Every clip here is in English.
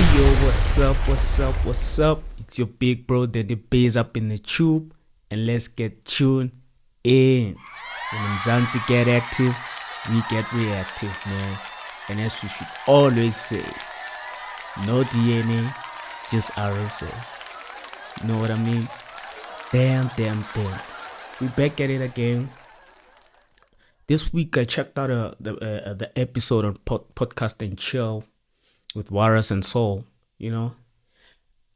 Yo, what's up? It's your big bro, Daddy Bass up in the tube, and let's get tuned in. When Mzansi get active, we get reactive, man. And as we should always say, no DNA, just RSA. You know what I mean? Damn. We back at it again. This week I checked out the episode on Podcast and Chill with Waras and Sol. You know,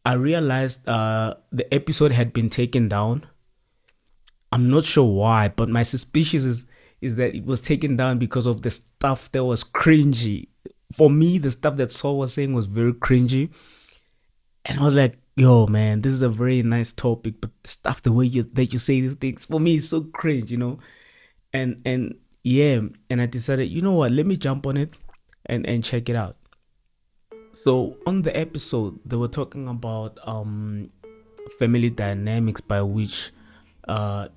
I realized the episode had been taken down. I'm not sure why, but my suspicion is that it was taken down because of the stuff that was cringy. For me, the stuff that Sol was saying was very cringy, and I was like, "Yo, man, this is a very nice topic, but the stuff, the way that you say these things, for me, is so cringe, you know." And yeah, and I decided, you know what? Let me jump on it and check it out. So on the episode, they were talking about family dynamics by which parents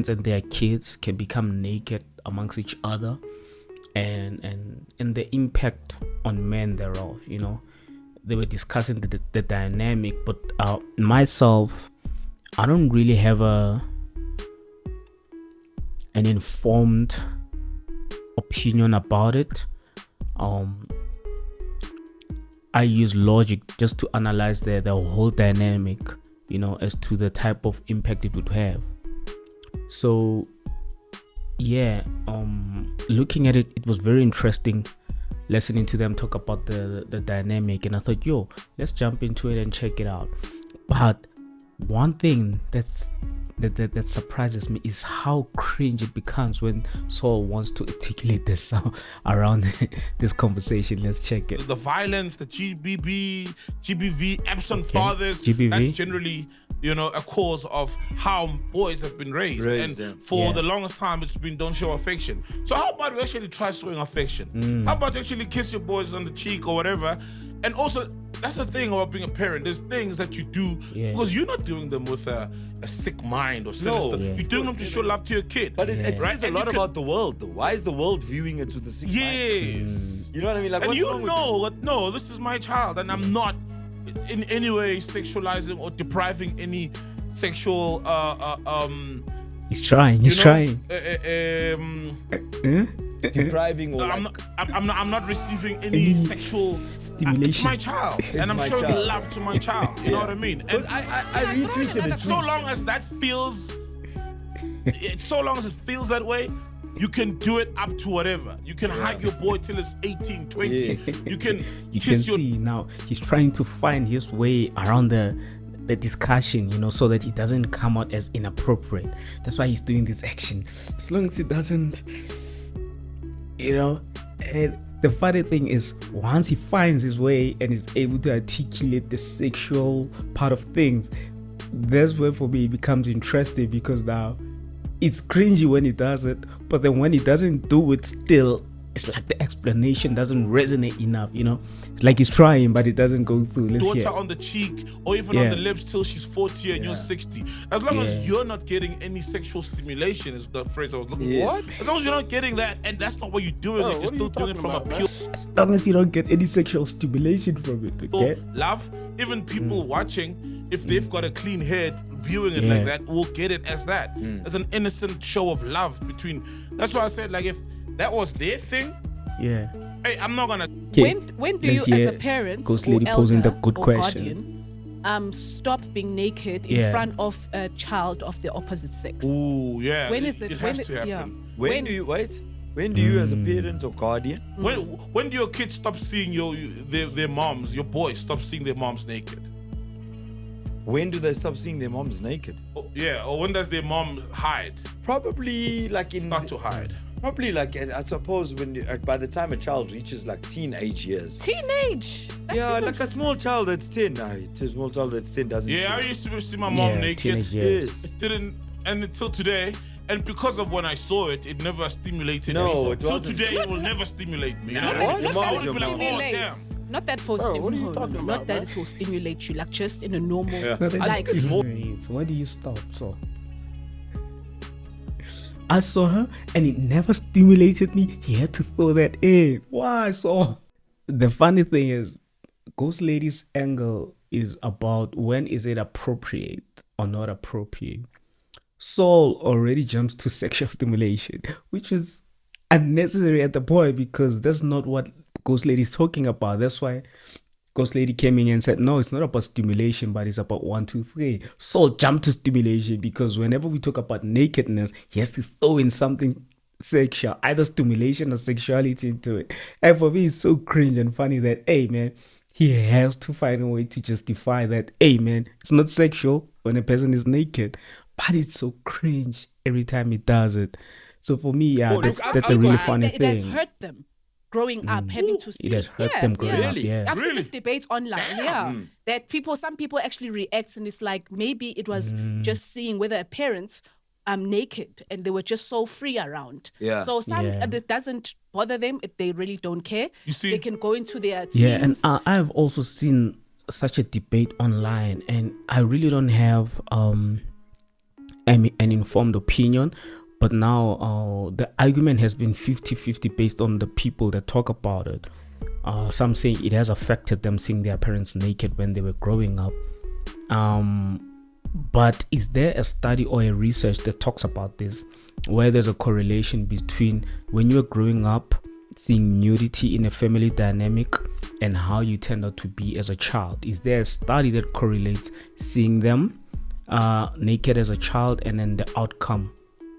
and their kids can become naked amongst each other, and the impact on men thereof. You know, they were discussing the dynamic, but myself, I don't really have an informed opinion about it. I use logic just to analyze the whole dynamic, you know, as to the type of impact it would have. So yeah, looking at it, it was very interesting listening to them talk about the dynamic, and I thought, yo, let's jump into it and check it out. But one thing that surprises me is how cringe it becomes when Sol wants to articulate this around this conversation. Let's check it. The violence, the GBV, absent fathers, GBV? That's generally, a cause of how boys have been raised. And for the longest time, it's been don't show affection. So how about we actually try showing affection? How about you actually kiss your boys on the cheek or whatever? And also, that's the thing about being a parent. There's things that you do because you're not doing them with a sick mind or sinister. You're doing them to show love to your kid. But it says a lot about the world, though. Why is the world viewing it with a sick mind? Yes. You know what I mean? Like, and no, this is my child, and I'm not in any way sexualizing or depriving any sexual. He's trying. Depriving or I'm not receiving any sexual stimulation. It's my child, and I'm showing love to my child. You know what I mean? And I retweeted it. So long as that feels, so long as it feels that way, you can do it up to whatever. You can hug your boy till it's 18, 20. Yes. You can see now he's trying to find his way around the discussion, you know, so that it doesn't come out as inappropriate. That's why he's doing this action. As long as it doesn't, and the funny thing is, once he finds his way and is able to articulate the sexual part of things, that's where for me it becomes interesting, because now it's cringy when he does it, but then when he doesn't do it, still it's like the explanation doesn't resonate enough, you know. It's like he's trying, but it doesn't go through. Let's daughter hear. On the cheek or even on the lips till she's 40 and you're 60. As long as you're not getting any sexual stimulation, is the phrase I was looking for. As long as you're not getting that, and that's not what you're doing, you're still doing it from a pure. As long as you don't get any sexual stimulation from it, okay? Love, even people watching, if they've got a clean head, viewing it like that, will get it as that. As an innocent show of love between. That's why I said, like, if that was their thing, hey, I'm not gonna. When do you, as a parent Ghost or Lady elder posing the good or question. guardian, stop being naked in front of a child of the opposite sex? Ooh, yeah. When is it? It has to happen. Yeah. When do you, as a parent or guardian? When do your kids stop seeing their moms? Your boys stop seeing their moms naked? When do they stop seeing their moms naked? Or when does their mom hide? Probably like Not to hide. Probably like, I suppose, by the time a child reaches like teenage years. Teenage? That's like a small child that's 10. A small child that's 10 doesn't. Yeah, I used to see my mom naked. Yes. It didn't, and until today. And because of when I saw it, it never stimulated me. No, it Till wasn't. today, it will never stimulate me. Not that for What are you talking about, Not that it will stimulate you, like just in a normal. No, that like, is when do you stop? So I saw her and it never stimulated me. He had to throw that in. Why? So the funny thing is, Ghost Lady's angle is about when is it appropriate or not appropriate. Sol already jumps to sexual stimulation, which is unnecessary at the point because that's not what Ghost Lady is talking about. That's why Ghost Lady came in and said, no, it's not about stimulation, but it's about 1, 2, 3. Sol jumped to stimulation because whenever we talk about nakedness, he has to throw in something sexual, either stimulation or sexuality into it. And for me, it's so cringe and funny that, hey, man, he has to find a way to justify that, hey, man, it's not sexual when a person is naked. But it's so cringe every time he does it. So for me, yeah, that's a really funny thing. It has hurt them growing up, having to see. It has hurt them growing up, yeah. I've seen this debate online, that some people actually react and it's like maybe it was just seeing whether a parent naked and they were just so free around. Yeah. So this doesn't bother them. They really don't care. You see, they can go into their teams. Yeah, and I've also seen such a debate online, and I really don't have an informed opinion, but now the argument has been 50-50 based on the people that talk about it. Some saying it has affected them seeing their parents naked when they were growing up. But is there a study or a research that talks about this, where there's a correlation between when you're growing up seeing nudity in a family dynamic and how you tend out to be as a child? Is there a study that correlates seeing them naked as a child and then the outcome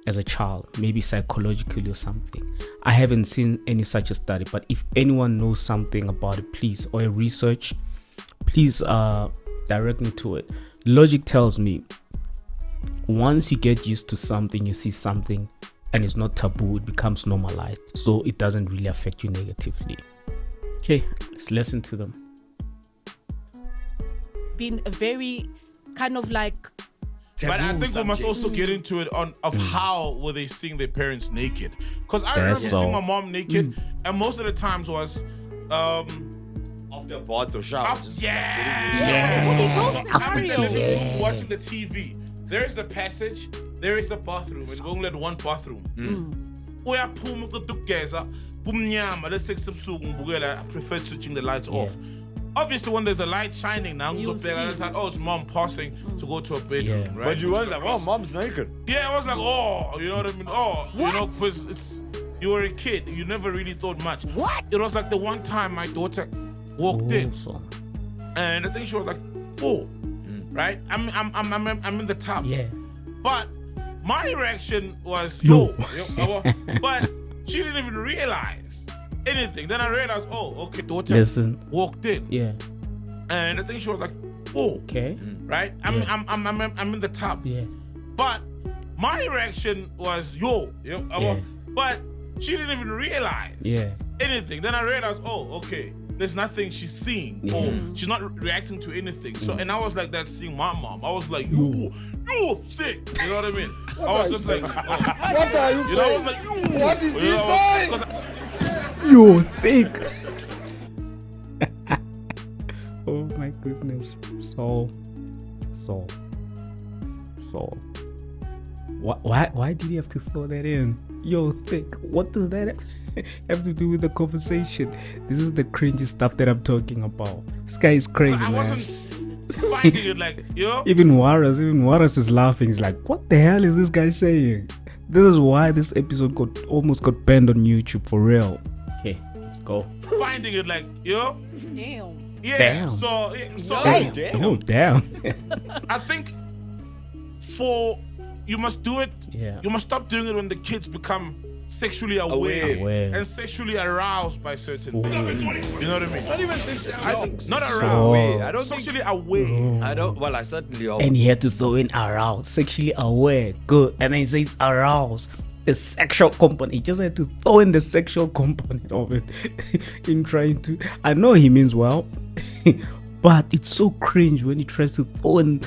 as a child, maybe psychologically or something? I haven't seen any such a study, but if anyone knows something about it, please, or a research, please direct me to it. Logic tells me once you get used to something, you see something and it's not taboo, it becomes normalized, so it doesn't really affect you negatively. Okay, let's listen to them. Been a very kind of like but I think we must also get into it of how were they seeing their parents naked, because I remember seeing my mom naked and most of the times was after bath or shower. Watching the TV. There is the passage, there is the bathroom, and we only had one bathroom. I prefer switching the lights off. Obviously, when there's a light shining now, it's mom passing to go to a bedroom, right? But you weren't like, oh, mom's naked. Yeah, I was like, oh, you know what I mean? Oh, you know, because you were a kid, you never really thought much. What? It was like the one time my daughter walked in, and I think she was like 4, right? I'm in the tub. Yeah. But my reaction was but she didn't even realize anything. Then I realized, oh, okay, daughter walked in. Yeah. And I think she was like 4. Okay. Right? I'm in the tub. Yeah. But my reaction was but she didn't even realize anything. Then I realized, oh, okay, there's nothing she's seeing or she's not reacting to anything. So and I was like that seeing my mom. I was like, you thick. You know what I mean? I was just like, what are you saying? I was like, what is he saying? You thick. Oh my goodness. Sol. Why did you have to throw that in? Yo, thick. What does that have to do with the conversation? This is the cringy stuff that I'm talking about. This guy is crazy, man. I wasn't finding it like, you know? Even Waras is laughing. He's like, what the hell is this guy saying? This is why this episode almost got banned on YouTube, for real. Okay, let's go. Finding it like, you know? damn. Yeah. Damn. So Damn. Oh, damn. I think you must do it. Yeah. You must stop doing it when the kids become sexually aware. And sexually aroused by certain things. You know what I mean? Not even sexually not aroused. I don't sexually aware. I don't. Well, I certainly hope. And he had to throw in aroused, sexually aware. Good. And then he says aroused, the sexual component. He just had to throw in the sexual component of it in trying to. I know he means well, but it's so cringe when he tries to throw in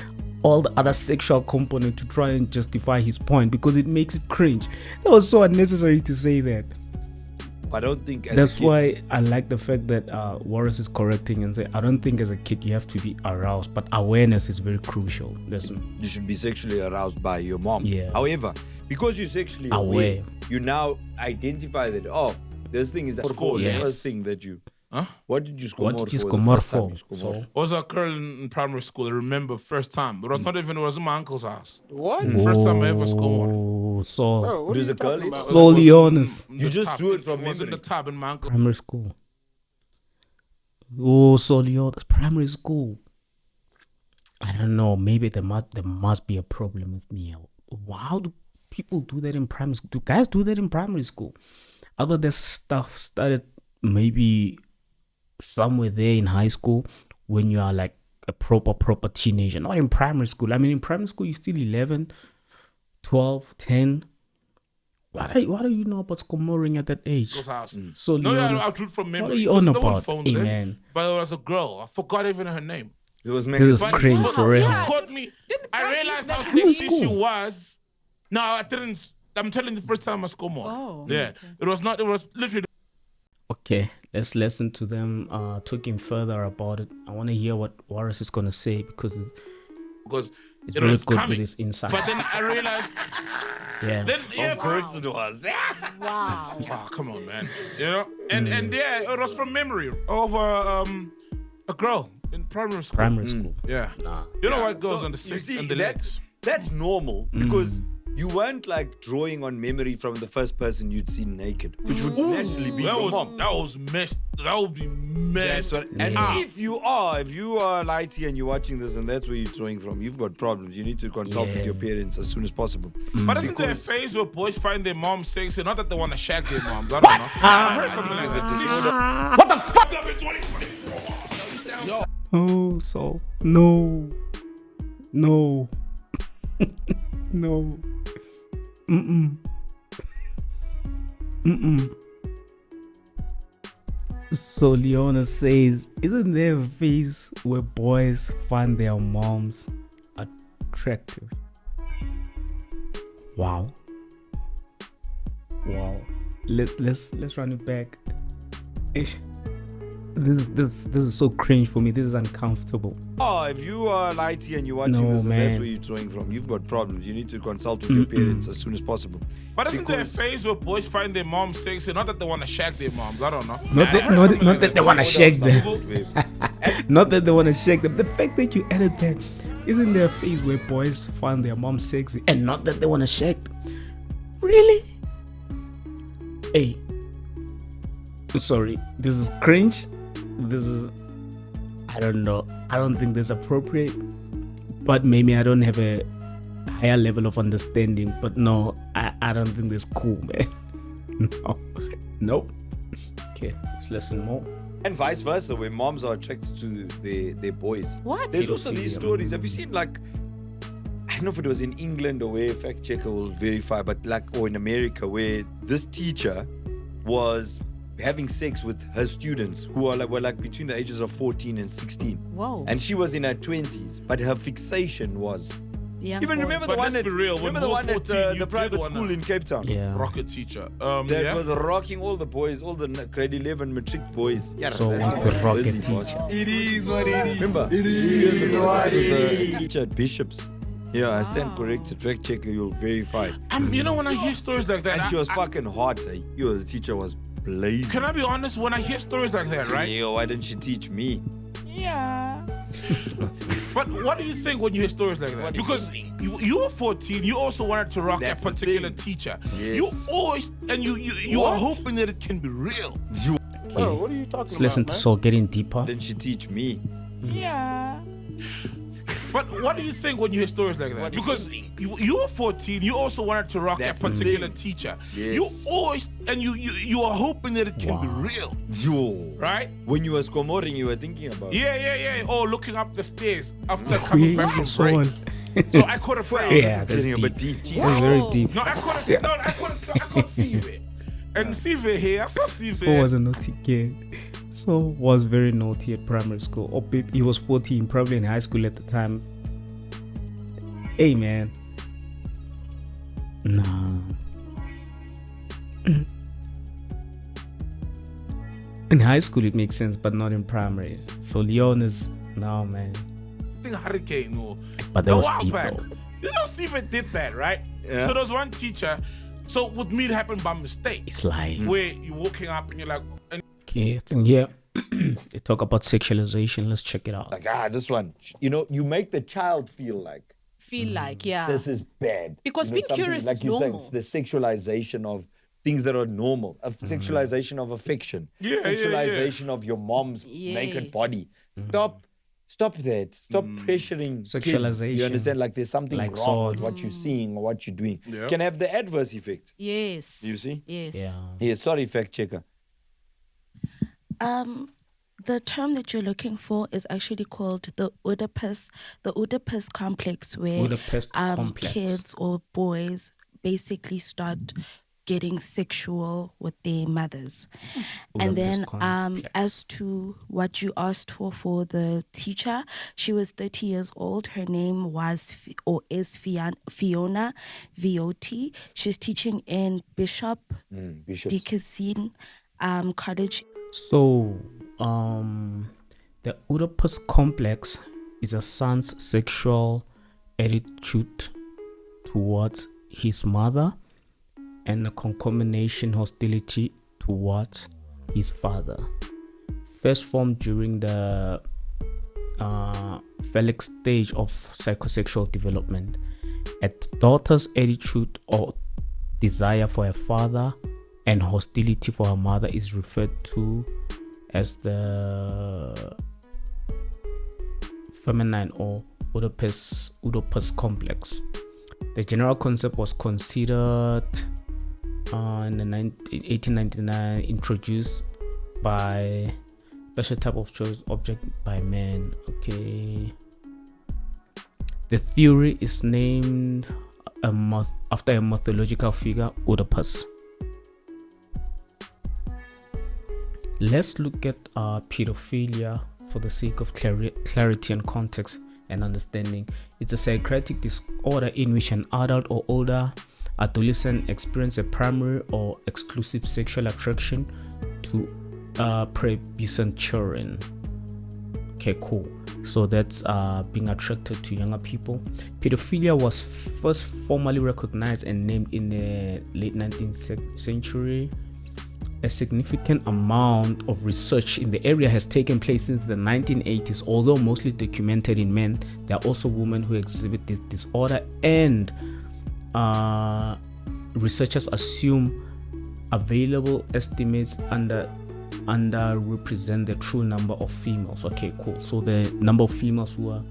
all the other sexual component to try and justify his point, because it makes it cringe. That was so unnecessary to say that. I don't think that's why I like the fact that Wallace is correcting and say, I don't think as a kid you have to be aroused, but awareness is very crucial. You should be sexually aroused by your mom. Yeah. However, because you're sexually aware, you now identify that, oh, this thing is the first thing that you What did you score What more did you for? score the more first time for? you scored So, more? I was a girl in primary school. I remember first time. It was not even. It was in my uncle's house. What? First time I ever scored. oh, so Bro, what It are was you a girl. talking about? slowly honest. You just drew it from It was in memory. the tub in my uncle's. Primary school. Oh, slowly honest. Primary school. I don't know. Maybe there must be a problem with me. How do people do that in primary school? Do guys do that in primary school? Other this stuff started maybe somewhere there in high school when you are like a proper teenager. Not in primary school. I mean, in primary school, you're still 11, 12, 10. What do you know about scoring at that age? Uncle's house. So No, yeah, honest. I drew it from memory. What are you because on no one about? phones Hey, in, man. But it was a girl. I forgot even her name. It was This is But cringe so- for real. She Yeah. caught me. Didn't I guys realized use that how in sexy she school? was. No, I didn't. I'm telling you, the first time I scored more. Oh, Yeah. It was not. It was literally. Okay, let's listen to them talking further about it. I want to hear what Warris is going to say because Because it's it very was good coming. with his insight. But then I realized. Yeah. Then yeah, Of course it was. wow. Oh, come on, man. You know? And yeah, it was from memory over a girl in primary school. Primary school. Yeah. Nah. You know what goes So, on the you six see, and the legs. that's normal because you weren't like drawing on memory from the first person you'd seen naked, which would naturally be your mom. That was messed. That would be messed. That's what, and up. if you are lighty and you're watching this and that's where you're drawing from, you've got problems. You need to consult with Yeah. your parents as soon as possible. But isn't there a phase where boys find their mom sexy? Not that they want to shag their moms. I don't know. I heard something like that. What the fuck? Oh, so no. No. So Leona says, isn't there a phase where boys find their moms attractive? Wow. Let's run it back. Ish. This is so cringe for me. This is uncomfortable. Oh, if you are lighty and you're watching No, this and man. that's where you're drawing from, you've got problems. You need to consult with your parents as soon as possible. But isn't there a Because- phase where boys find their moms sexy? Not that they want to shag their moms. I don't know. Not that they want to shake them. With- Not that they want to shake them. The fact that you added that, isn't there a phase where boys find their mom sexy and not that they want to shake them? Really? Hey, I'm sorry. This is cringe. This is, I don't know. I don't think this is appropriate. But maybe I don't have a higher level of understanding. But no, I don't think this is cool, man. No. Nope. Okay, let's listen more. And vice versa, where moms are attracted to their boys. What? There's also these Pedophilia. stories. Have you seen, like, I don't know if it was in England or where, fact checker will verify, but like, or in America, where this teacher was having sex with her students who were like between the ages of 14 and 16. Whoa. And she was in her 20s, but her fixation was. Young Even boys. remember But the one let's at, be real, when remember the we were one at 14, you the did private wanna- school in Cape Town? Yeah. Rocket teacher. That Yeah. was rocking all the boys, all the grade 11 matric boys. Yeah, So that was the was rocket busy, boss. teacher. It is what it is. Remember? It was a teacher at Bishop's. Yeah, I stand corrected. Fact checker, you'll verify. You know, when I hear stories like that, And she was I- fucking hot. Eh? Yo, the teacher was blazing. Can I be honest? When I hear stories like that, right? Yo, why didn't she teach me? Yeah. But what do you think when you hear stories like that? Because you were 14, you also wanted to rock That's that the particular thing. teacher. Yes. You always and you are What? hoping that it can be real. Bro, what are you talking Let's about, listen to man? Sol getting deeper. Didn't she teach me? Yeah. But what do you think when you hear stories like that? Because you were 14, you also wanted to rock That's that the particular thing. teacher. Yes. You always and you are hoping that it can be real, Yo. right? When you were scomoring, you were thinking about Yeah. Or looking up the stairs after coming back from Sol. break. So I caught a friend. Yeah, This is that's getting a bit deep. deep. That's Jesus. very deep. No, I caught Sive. And Sive here, I saw Sive. Sol was a naughty kid. Sol was very naughty at primary school. Or he was 14, probably in high school at the time. Hey, man. Nah. In high school, it makes sense, but not in primary. So Leon is no, man. I think Hurricane or But that a was while deep back. though. You know, Sive did that, right? Yeah. So there was one teacher. So with me, it happened by mistake. It's like Where you're walking up and you're like, and okay, I think yeah. They talk about sexualization. Let's check it out. Like, this one, you make the child feel like yeah. this is bad. Because being something curious like is you're saying, normal. it's the sexualization of things that are normal, a sexualization of affection, sexualization of your mom's naked body. Stop that. Stop pressuring Sexualization. kids. You understand? Like there's something Like wrong with sword. what you're seeing or what you're doing. Yeah. Can have the adverse effect. Yes. You see? Yes. Yeah. Yeah, sorry, fact checker. The term that you're looking for is actually called the Oedipus complex, where Oedipus complex. kids or boys basically start getting sexual with their mothers. And Oedipus then complex. as to what you asked for the teacher, she was 30 years old. Her name was Fiona VOT. She's teaching in Bishop Dickinson College. So, the Oedipus complex is a son's sexual attitude towards his mother and a concomitation hostility towards his father. First formed during the phallic stage of psychosexual development. A daughter's attitude or desire for a father and hostility for her mother is referred to as the feminine or Oedipus complex. The general concept was considered in 1899, introduced by special type of choice object by men. Okay. The theory is named after a mythological figure, Oedipus. Let's look at pedophilia for the sake of clarity and context and understanding. It's a psychiatric disorder in which an adult or older adolescent experience a primary or exclusive sexual attraction to prepubescent children. Okay, cool. So that's being attracted to younger people. Pedophilia was first formally recognized and named in the late 19th century. A significant amount of research in the area has taken place since the 1980s, although mostly documented in men. There are also women who exhibit this disorder, and researchers assume available estimates underrepresent the true number of females. Okay, cool. So the number of females who are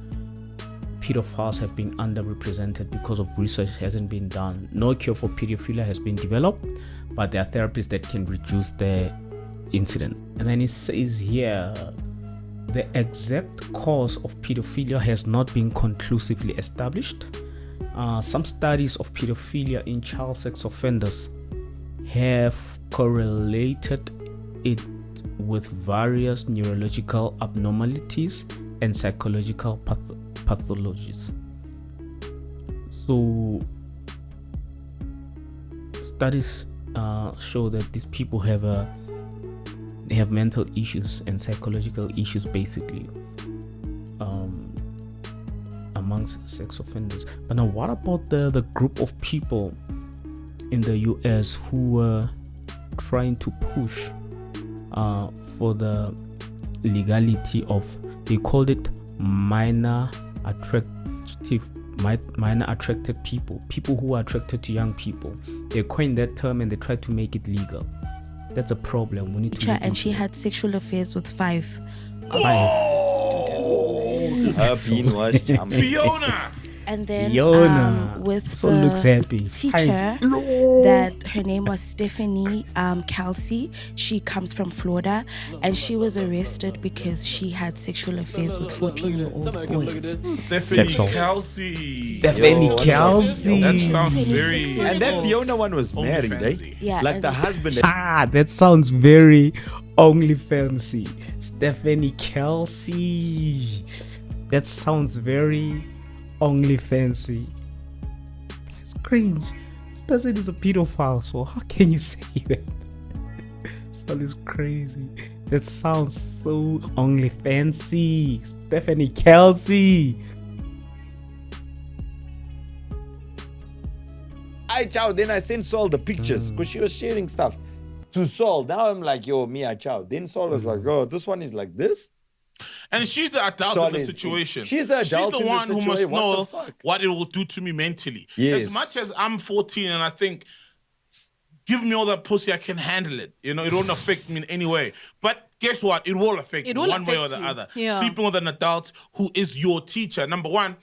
pedophiles have been underrepresented because of research hasn't been done. No cure for pedophilia has been developed, but there are therapies that can reduce the incident. And then it says here, the exact cause of pedophilia has not been conclusively established. Some studies of pedophilia in child sex offenders have correlated it with various neurological abnormalities and psychological pathologies. So studies show that these people have mental issues and psychological issues, basically, amongst sex offenders. But now, what about the group of people in the US who were trying to push for the legality of, they called it minor attracted people who are attracted to young people. They coined that term and they tried to make it legal. That's a problem. We need to. And she had sexual affairs with five. Fiona! And then with so the looks happy. teacher, that her name was Stephanie Kelsey. She comes from Florida, and she was arrested because she had sexual affairs with 14-year-old boys. Stephanie Kelsey. Stephanie Kelsey. That sounds very. And that Fiona one was married, eh? Yeah, Like and the husband. That sounds very only fancy. Stephanie Kelsey. That sounds very only fancy. That's cringe. This person is a pedophile, so how can you say that? That is crazy. That sounds so only fancy. Stephanie Kelsey. Then I sent Sol the pictures because she was sharing stuff. to Sol. Now I'm like, yo, Mia Chow. Then Sol was like, oh, this one is like this. And she's the adult Sol in the is- situation. she's the adult She's the in the one who must situation. What the know fuck? what it will do to me mentally. Yes. As much as I'm 14 and I think, give me all that pussy, I can handle it. You know, it won't affect me in any way. But guess what? It will affect It me will one way or affect the you. other. Yeah. Sleeping with an adult who is your teacher. Number one,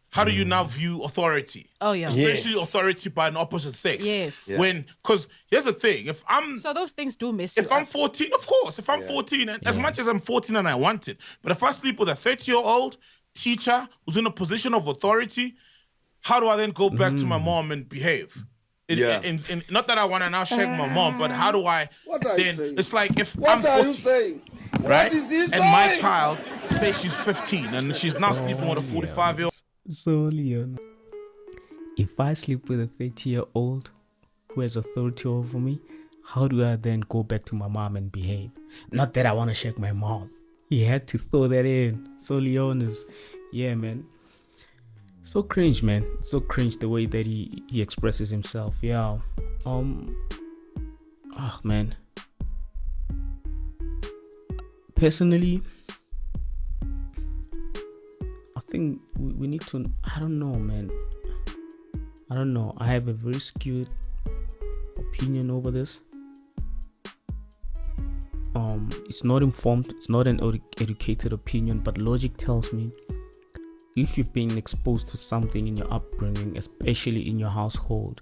how do you now view authority? Oh, yeah. Especially Yes. authority by an opposite sex. Yes. Yeah. When, because here's the thing, So those things do mess you if I'm up. 14, of course, if I'm 14, and as much as I'm 14 and I want it, but if I sleep with a 30-year-old teacher who's in a position of authority, how do I then go back to my mom and behave? Yeah. Not that I want to now shake my mom, but how do I What are you then? saying? It's like if What I'm are 14, you saying? right? What is he And saying? my child, say she's 15 and she's now sleeping with a 45-year-old. So, Leon, if I sleep with a 30-year-old who has authority over me, how do I then go back to my mom and behave? Not that I want to shake my mom. He had to throw that in. So, Leon is, yeah, man. So cringe, man. So cringe the way that he expresses himself. Yeah. Oh, man. Personally, I think we need to, I don't know, man. I don't know. I have a very skewed opinion over this. It's not informed, it's not an educated opinion, but logic tells me if you've been exposed to something in your upbringing, especially in your household,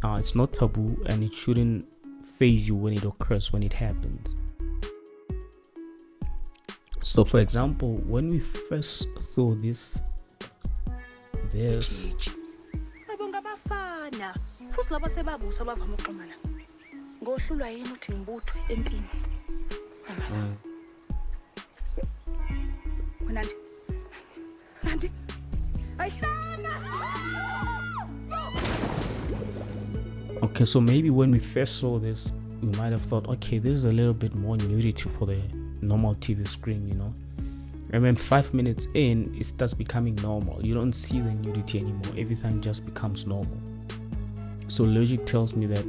it's not taboo and it shouldn't faze you when it occurs, when it happens. So, for example, when we first saw this, there's Abangabafana futhi laba sebabutho abavama uxhumana ngohlulwa yini uthi ngibuthwe empini Nandi Nandi ayihlana. okay, so maybe when we first saw this, we might have thought, okay, this is a little bit more nudity for the normal TV screen, you know. And then 5 minutes in, it starts becoming normal. You don't see the nudity anymore. Everything just becomes normal. So logic tells me that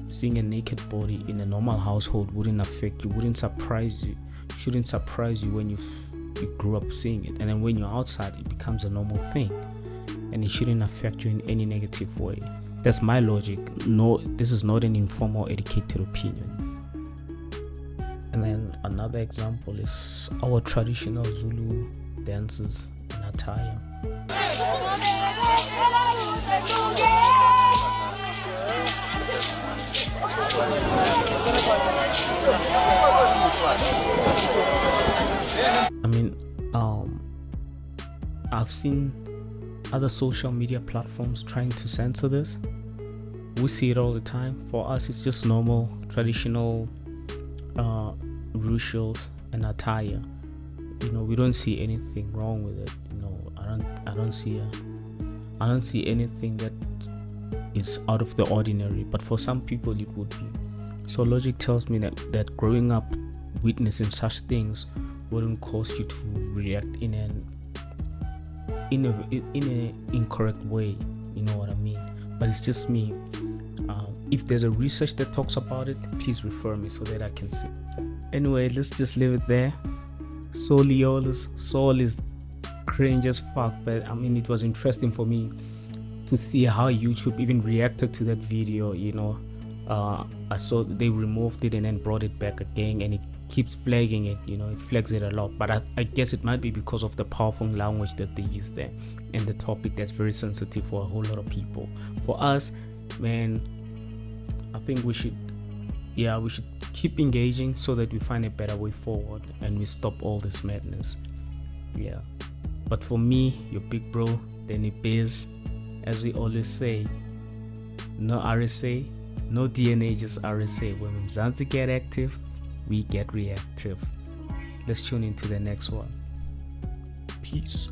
seeing a naked body in a normal household wouldn't affect you, wouldn't surprise you, shouldn't surprise you when you grew up seeing it. And then when you're outside, it becomes a normal thing, and it shouldn't affect you in any negative way. That's my logic. No, this is not an informal, educated opinion. And then another example is our traditional Zulu dances and attire. I mean, I've seen other social media platforms trying to censor this. We see it all the time. For us, it's just normal, traditional rituals and attire. You know, we don't see anything wrong with it. You know, I don't see anything that is out of the ordinary. But for some people, it would be. So logic tells me that growing up witnessing such things wouldn't cause you to react in an incorrect way. You know what I mean? But it's just me. If there's a research that talks about it, please refer me so that I can see. Anyway, let's just leave it there. Sol is cringe as fuck, but I mean, it was interesting for me to see how YouTube even reacted to that video. You know, I saw they removed it and then brought it back again, and it keeps flagging it. You know, it flags it a lot, but I guess it might be because of the powerful language that they use there and the topic that's very sensitive for a whole lot of people. For us, man, I think we should keep engaging so that we find a better way forward and we stop all this madness. Yeah. But for me, your big bro, Danny Biz, as we always say, no RSA, no DNA, just RSA. When Mzansi get active, we get reactive. Let's tune into the next one. Peace.